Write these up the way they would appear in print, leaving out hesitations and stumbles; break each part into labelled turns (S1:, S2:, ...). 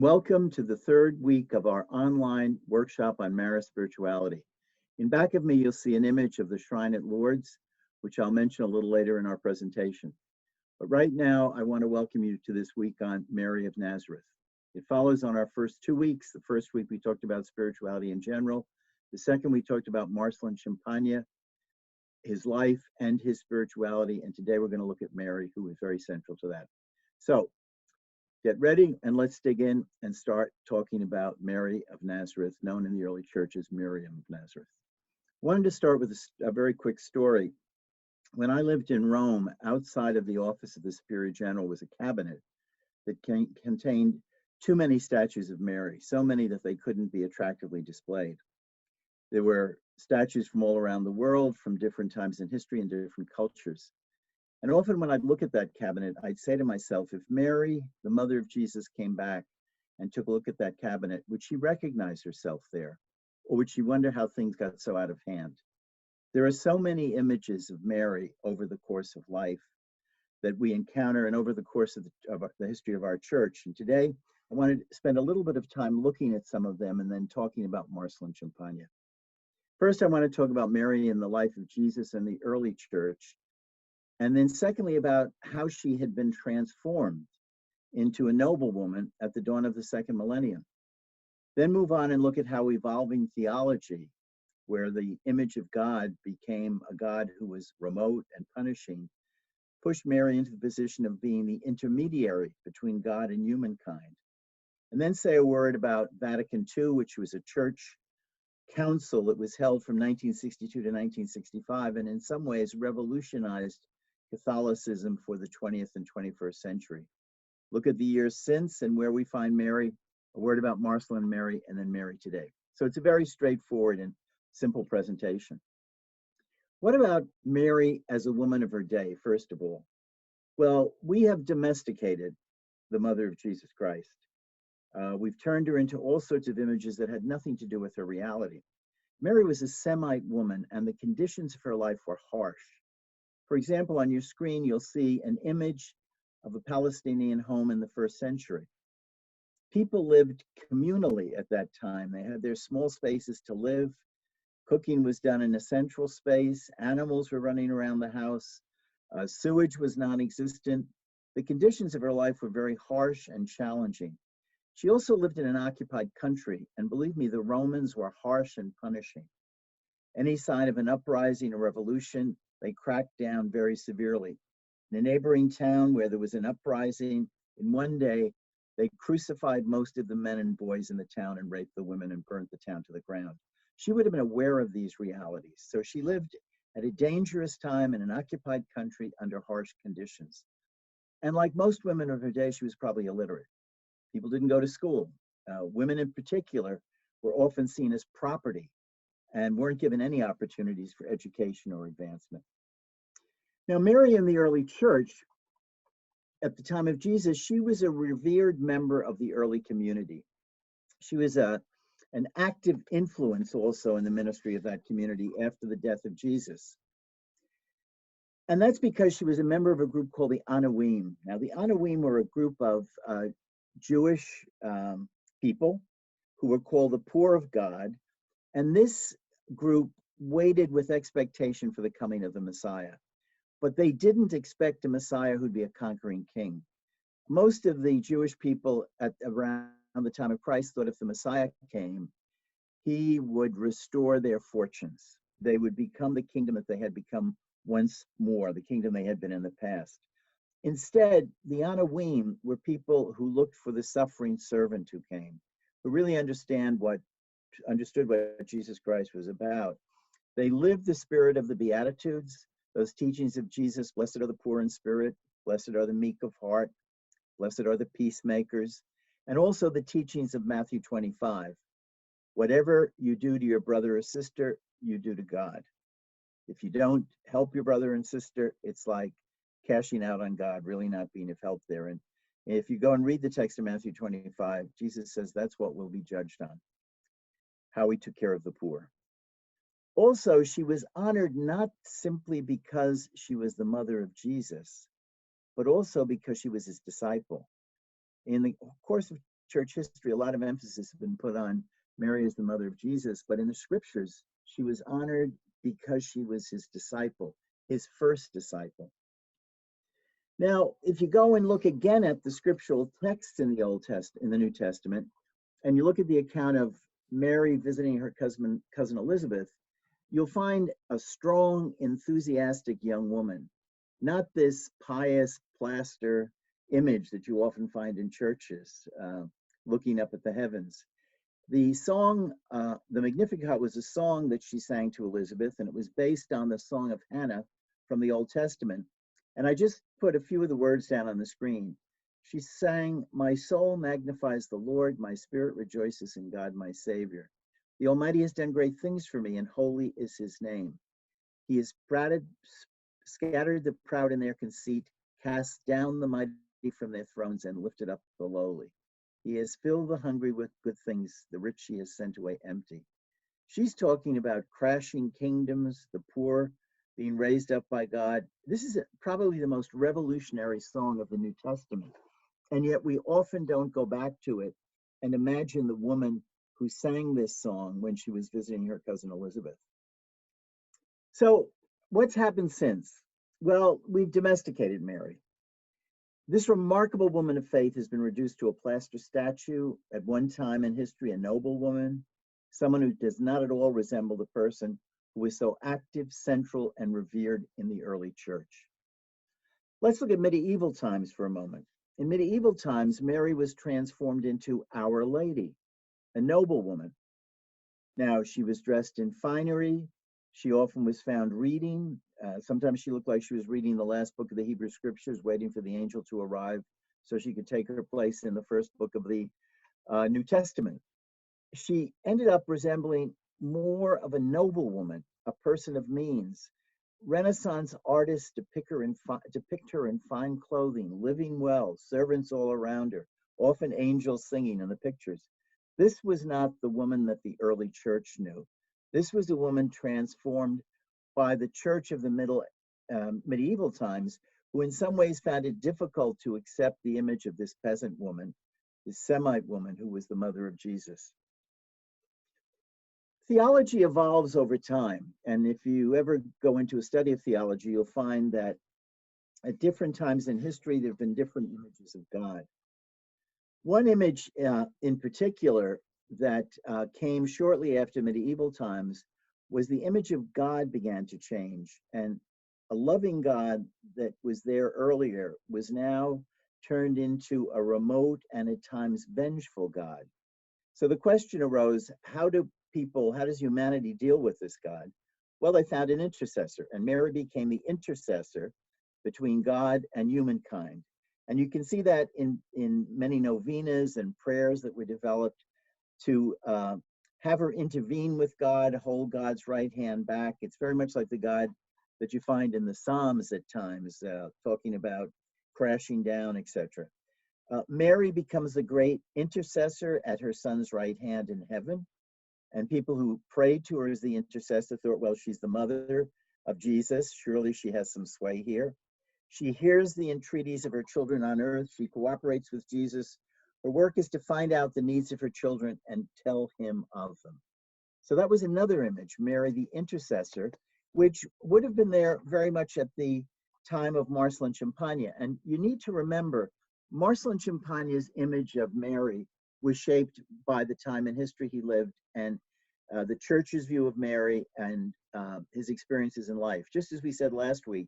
S1: Welcome to the third week of our online workshop on marriage spirituality. In back of me, you'll see an image of the shrine at Lourdes, which I'll mention a little later in our presentation. But right now, I want to welcome you to this week on Mary of Nazareth. It follows on our first 2 weeks. The first week, we talked about spirituality in general. The second, we talked about Marcelin Champagne, his life and his spirituality. And today, we're going to look at Mary, who is very central to that. So, get ready and let's dig in and start talking about Mary of Nazareth, known in the early church as Miriam of Nazareth. I wanted to start with a very quick story. When I lived in Rome, outside of the office of the Superior General was a cabinet that contained too many statues of Mary, so many that they couldn't be attractively displayed. There were statues from all around the world, from different times in history and different cultures. And often when I'd look at that cabinet, I'd say to myself, if Mary, the mother of Jesus, came back and took a look at that cabinet, would she recognize herself there? Or would she wonder how things got so out of hand? There are so many images of Mary over the course of life that we encounter and over the course of the history of our church. And today, I wanted to spend a little bit of time looking at some of them and then talking about Marcelin Champagne. First, I want to talk about Mary in the life of Jesus and the early church. And then secondly, about how she had been transformed into a noblewoman at the dawn of the second millennium. Then move on and look at how evolving theology, where the image of God became a God who was remote and punishing, pushed Mary into the position of being the intermediary between God and humankind. And then say a word about Vatican II, which was a church council that was held from 1962 to 1965, and in some ways revolutionized Catholicism for the 20th and 21st century. Look at the years since and where we find Mary, a word about Marcelin, Mary, and then Mary today. So it's a very straightforward and simple presentation. What about Mary as a woman of her day, first of all? Well, we have domesticated the mother of Jesus Christ. We've turned her into all sorts of images that had nothing to do with her reality. Mary was a Semite woman, and the conditions of her life were harsh. For example, on your screen, you'll see an image of a Palestinian home in the first century. People lived communally at that time. They had their small spaces to live. Cooking was done in a central space. Animals were running around the house. Sewage was non-existent. The conditions of her life were very harsh and challenging. She also lived in an occupied country, and believe me, the Romans were harsh and punishing. Any sign of an uprising or revolution, they cracked down very severely. In a neighboring town where there was an uprising, in one day, they crucified most of the men and boys in the town and raped the women and burnt the town to the ground. She would have been aware of these realities. So she lived at a dangerous time in an occupied country under harsh conditions. And like most women of her day, she was probably illiterate. People didn't go to school. Women in particular were often seen as property and weren't given any opportunities for education or advancement. Now, Mary in the early church, at the time of Jesus, she was a revered member of the early community. She was an active influence also in the ministry of that community after the death of Jesus. And that's because she was a member of a group called the Anawim. Now, the Anawim were a group of Jewish people who were called the poor of God. And this group waited with expectation for the coming of the Messiah. But they didn't expect a Messiah who'd be a conquering king. Most of the Jewish people around the time of Christ thought if the Messiah came, he would restore their fortunes. They would become the kingdom that they had become once more, the kingdom they had been in the past. Instead, the Anawim were people who looked for the suffering servant who came, who really understood what Jesus Christ was about. They lived the spirit of the Beatitudes, those teachings of Jesus: blessed are the poor in spirit, blessed are the meek of heart, blessed are the peacemakers, and also the teachings of Matthew 25. Whatever you do to your brother or sister, you do to God. If you don't help your brother and sister, it's like cashing out on God, really not being of help there. And if you go and read the text of Matthew 25, Jesus says that's what we'll be judged on, how we took care of the poor. Also, she was honored not simply because she was the mother of Jesus, but also because she was his disciple. In the course of church history, a lot of emphasis has been put on Mary as the mother of Jesus, but in the scriptures, she was honored because she was his disciple, his first disciple. Now, if you go and look again at the scriptural texts in the New Testament, and you look at the account of Mary visiting her cousin Elizabeth, you'll find a strong, enthusiastic young woman, not this pious plaster image that you often find in churches, looking up at the heavens. The song, the Magnificat, was a song that she sang to Elizabeth, and it was based on the Song of Hannah from the Old Testament. And I just put a few of the words down on the screen. She sang, "My soul magnifies the Lord, my spirit rejoices in God, my Savior. The Almighty has done great things for me, and holy is his name. He has scattered the proud in their conceit, cast down the mighty from their thrones, and lifted up the lowly. He has filled the hungry with good things, the rich he has sent away empty." She's talking about crashing kingdoms, the poor being raised up by God. This is probably the most revolutionary song of the New Testament. And yet we often don't go back to it and imagine the woman who sang this song when she was visiting her cousin Elizabeth. So what's happened since? Well, we've domesticated Mary. This remarkable woman of faith has been reduced to a plaster statue. At one time in history, a noble woman, someone who does not at all resemble the person who was so active, central, and revered in the early church. Let's look at medieval times for a moment. In medieval times, Mary was transformed into Our Lady, a noble woman. Now, she was dressed in finery. She often was found reading. Sometimes she looked like she was reading the last book of the Hebrew Scriptures, waiting for the angel to arrive so she could take her place in the first book of the New Testament. She ended up resembling more of a noble woman, a person of means. Renaissance artists depict her in fine clothing, living well, servants all around her, often angels singing in the pictures. This was not the woman that the early church knew. This was a woman transformed by the church of the medieval times, who in some ways found it difficult to accept the image of this peasant woman, this Semite woman who was the mother of Jesus. Theology evolves over time, and if you ever go into a study of theology, you'll find that at different times in history, there have been different images of God. One image in particular that came shortly after medieval times was the image of God began to change, and a loving God that was there earlier was now turned into a remote and at times vengeful God. So the question arose, how does humanity deal with this God? Well, they found an intercessor, and Mary became the intercessor between God and humankind. And you can see that in many novenas and prayers that were developed to have her intervene with God, hold God's right hand back. It's very much like the God that you find in the Psalms at times, talking about crashing down, etc. Mary becomes the great intercessor at her son's right hand in heaven. And people who prayed to her as the intercessor thought, well, she's the mother of Jesus. Surely she has some sway here. She hears the entreaties of her children on earth. She cooperates with Jesus. Her work is to find out the needs of her children and tell him of them. So that was another image, Mary the intercessor, which would have been there very much at the time of Marcel and Champagne. And you need to remember, Marcel and Champagne's image of Mary was shaped by the time in history he lived and the church's view of Mary and his experiences in life. Just as we said last week,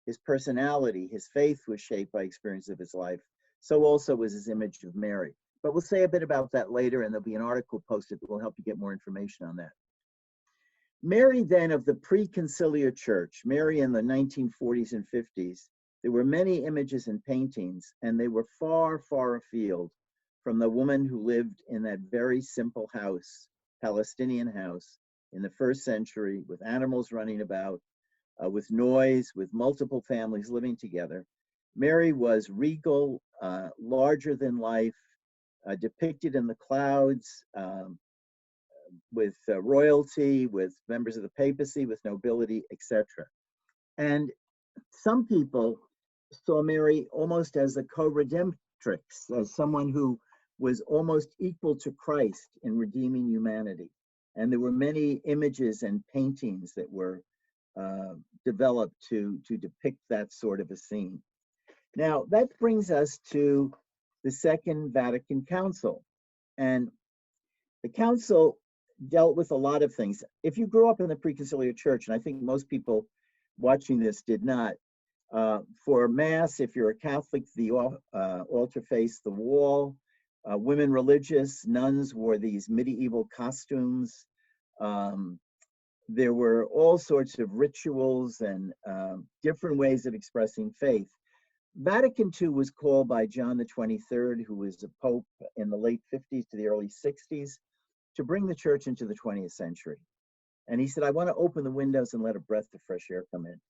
S1: his personality, his faith was shaped by experiences of his life. So also was his image of Mary. But we'll say a bit about that later, and there'll be an article posted that will help you get more information on that. Mary then of the pre-conciliar church, Mary in the 1940s and 50s, there were many images and paintings, and they were far, far afield from the woman who lived in that very simple house, Palestinian house, in the first century, with animals running about, with noise, with multiple families living together. Mary was regal, larger than life, depicted in the clouds, with royalty, with members of the papacy, with nobility, etc. And some people saw Mary almost as a co-redemptrix, as someone who was almost equal to Christ in redeeming humanity. And there were many images and paintings that were developed to depict that sort of a scene. Now, that brings us to the Second Vatican Council. And the council dealt with a lot of things. If you grew up in the Preconciliar Church, and I think most people watching this did not, for Mass, if you're a Catholic, the altar faced the wall. Women religious, nuns wore these medieval costumes. There were all sorts of rituals and different ways of expressing faith. Vatican II was called by John the 23rd, who was a pope in the late 50s to the early 60s, to bring the church into the 20th century. And he said, I want to open the windows and let a breath of fresh air come in.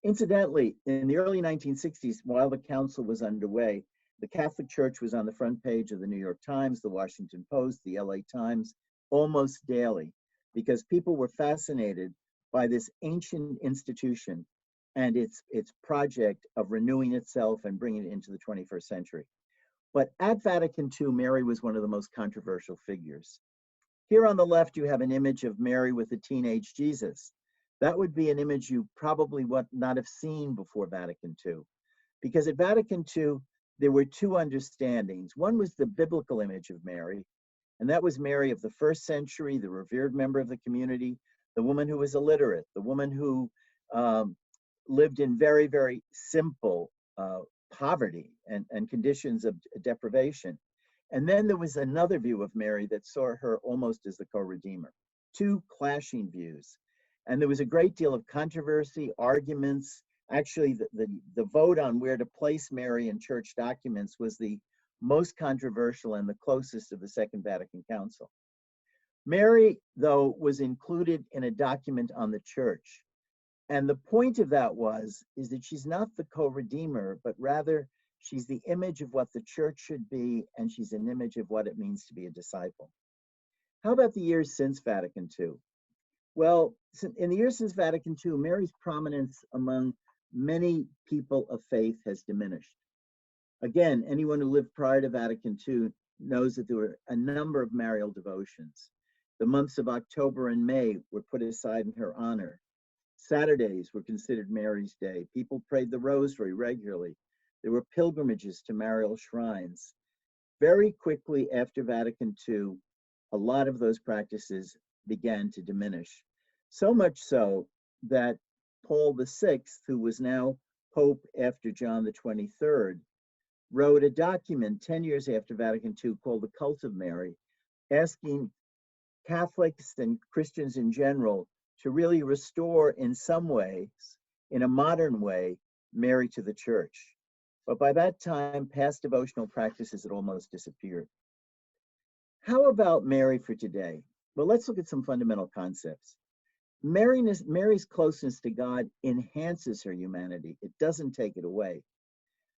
S1: Incidentally, in the early 1960s, while the council was underway, the Catholic Church was on the front page of the New York Times, the Washington Post, the LA Times, almost daily, because people were fascinated by this ancient institution and its project of renewing itself and bringing it into the 21st century. But at Vatican II, Mary was one of the most controversial figures. Here on the left, you have an image of Mary with a teenage Jesus. That would be an image you probably would not have seen before Vatican II. Because at Vatican II, there were two understandings. One was the biblical image of Mary, and that was Mary of the first century, the revered member of the community, the woman who was illiterate, the woman who lived in very, very simple poverty and conditions of deprivation. And then there was another view of Mary that saw her almost as the co-redeemer. Two clashing views. And there was a great deal of controversy, arguments. Actually, the vote on where to place Mary in church documents was the most controversial and the closest of the Second Vatican Council. Mary, though, was included in a document on the church. And the point of that is that she's not the co-redeemer, but rather she's the image of what the church should be, and she's an image of what it means to be a disciple. How about the years since Vatican II? Well, in the years since Vatican II, Mary's prominence among many people of faith has diminished. Again, anyone who lived prior to Vatican II knows that there were a number of Marial devotions. The months of October and May were put aside in her honor. Saturdays were considered Mary's Day. People prayed the rosary regularly. There were pilgrimages to Marial shrines. Very quickly after Vatican II, a lot of those practices began to diminish. So much so that Paul VI, who was now Pope after John the 23rd, wrote a document 10 years after Vatican II called The Cult of Mary, asking Catholics and Christians in general to really restore in some ways, in a modern way, Mary to the church. But by that time, past devotional practices had almost disappeared. How about Mary for today? Well, let's look at some fundamental concepts. Mary's closeness to God enhances her humanity. It doesn't take it away.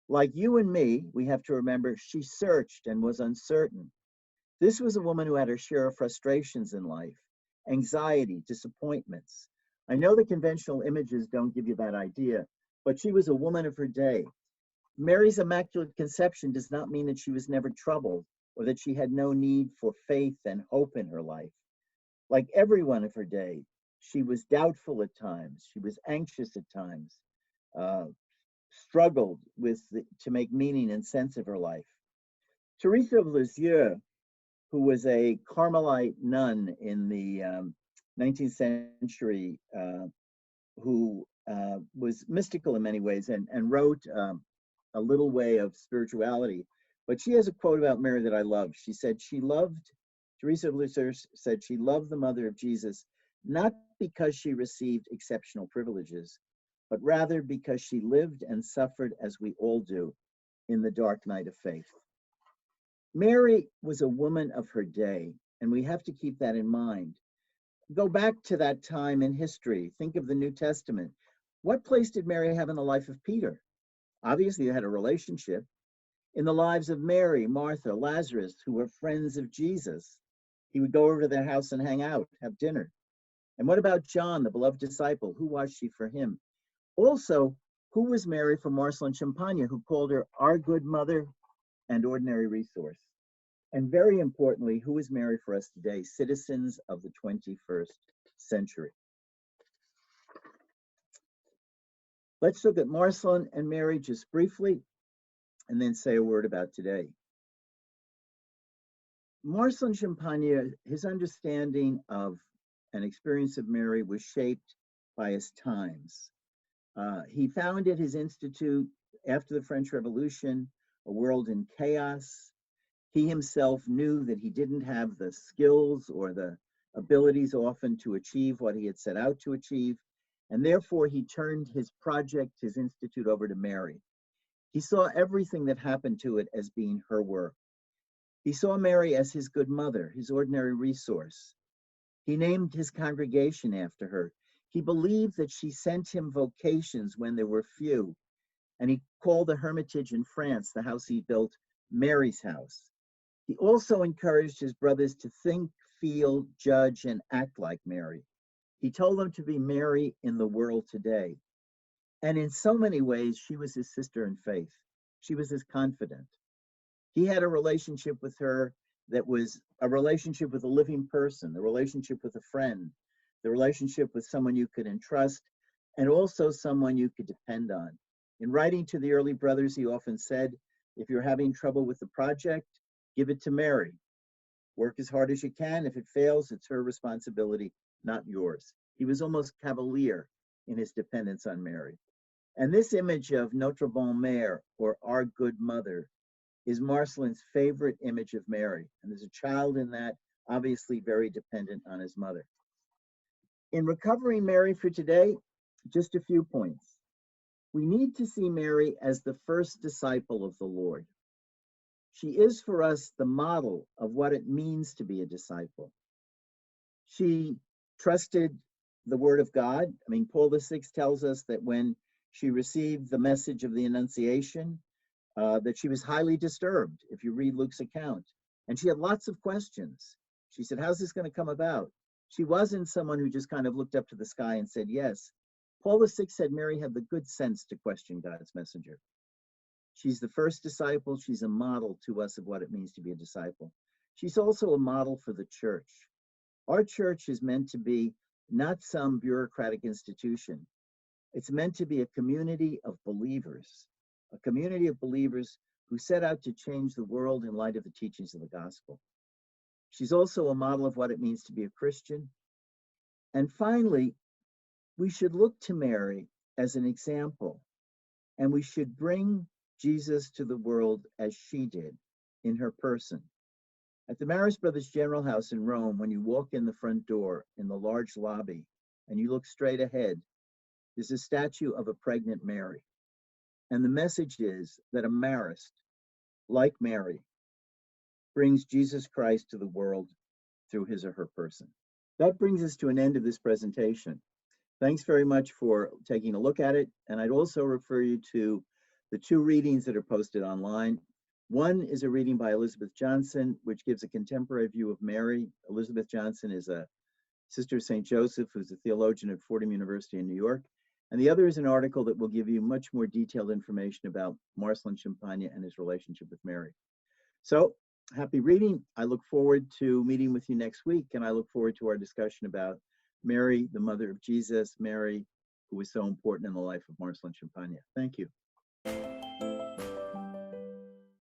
S1: Like you and me, we have to remember she searched and was uncertain. This was a woman who had her share of frustrations in life, anxiety, disappointments. I know the conventional images don't give you that idea, but she was a woman of her day. Mary's Immaculate Conception does not mean that she was never troubled or that she had no need for faith and hope in her life. Like everyone of her day, she was doubtful at times. She was anxious at times, struggled to make meaning and sense of her life. Teresa of Lisieux, who was a Carmelite nun in the 19th century, who was mystical in many ways and wrote a little way of spirituality. But she has a quote about Mary that I love. She said Teresa of Lisieux said she loved the mother of Jesus, not because she received exceptional privileges, but rather because she lived and suffered as we all do in the dark night of faith. Mary was a woman of her day, and we have to keep that in mind. Go back to that time in history. Think of the New Testament. What place did Mary have in the life of Peter? Obviously, they had a relationship. In the lives of Mary, Martha, Lazarus, who were friends of Jesus, he would go over to their house and hang out, have dinner. And what about John, the beloved disciple? Who was she for him? Also, who was Mary for Marcel and Champagne, who called her our good mother and ordinary resource? And very importantly, who is Mary for us today? Citizens of the 21st century. Let's look at Marcelin and Mary just briefly, and then say a word about today. Marcelin Champagne, his understanding of and experience of Mary was shaped by his times. He founded his institute after the French Revolution, a world in chaos. He himself knew that he didn't have the skills or the abilities often to achieve what he had set out to achieve, and therefore he turned his project, his institute, over to Mary. He saw everything that happened to it as being her work. He saw Mary as his good mother, his ordinary resource. He named his congregation after her. He believed that she sent him vocations when there were few, and he called the hermitage in France, the house he built, Mary's house. He also encouraged his brothers to think, feel, judge, and act like Mary. He told them to be Mary in the world today. And in so many ways, she was his sister in faith. She was his confidant. He had a relationship with her that was a relationship with a living person, the relationship with a friend, the relationship with someone you could entrust, and also someone you could depend on. In writing to the early brothers, he often said, if you're having trouble with the project, give it to Mary. Work as hard as you can. If it fails, it's her responsibility, not yours. He was almost cavalier in his dependence on Mary. And this image of Notre Bonne Mère, or our good mother, is Marcelin's favorite image of Mary. And there's a child in that, obviously very dependent on his mother. In recovering Mary for today, just a few points. We need to see Mary as the first disciple of the Lord. She is for us the model of what it means to be a disciple. She trusted the word of God. I mean, Paul VI tells us that when she received the message of the Annunciation, that she was highly disturbed, if you read Luke's account. And she had lots of questions. She said, how's this going to come about? She wasn't someone who just kind of looked up to the sky and said yes. Paul VI said Mary had the good sense to question God's messenger. She's the first disciple. She's a model to us of what it means to be a disciple. She's also a model for the church. Our church is meant to be not some bureaucratic institution. It's meant to be a community of believers, a community of believers who set out to change the world in light of the teachings of the gospel. She's also a model of what it means to be a Christian. And finally, we should look to Mary as an example, and we should bring Jesus to the world as she did in her person. At the Marist Brothers General House in Rome, when you walk in the front door in the large lobby and you look straight ahead, there's a statue of a pregnant Mary. And the message is that a Marist, like Mary, brings Jesus Christ to the world through his or her person. That brings us to an end of this presentation. Thanks very much for taking a look at it. And I'd also refer you to the two readings that are posted online. One is a reading by Elizabeth Johnson, which gives a contemporary view of Mary. Elizabeth Johnson is a sister of St. Joseph, who's a theologian at Fordham University in New York. And the other is an article that will give you much more detailed information about Marcelin Champagne and his relationship with Mary. So, happy reading. I look forward to meeting with you next week, and I look forward to our discussion about Mary, the mother of Jesus, Mary, who was so important in the life of Marcelin Champagne. Thank you.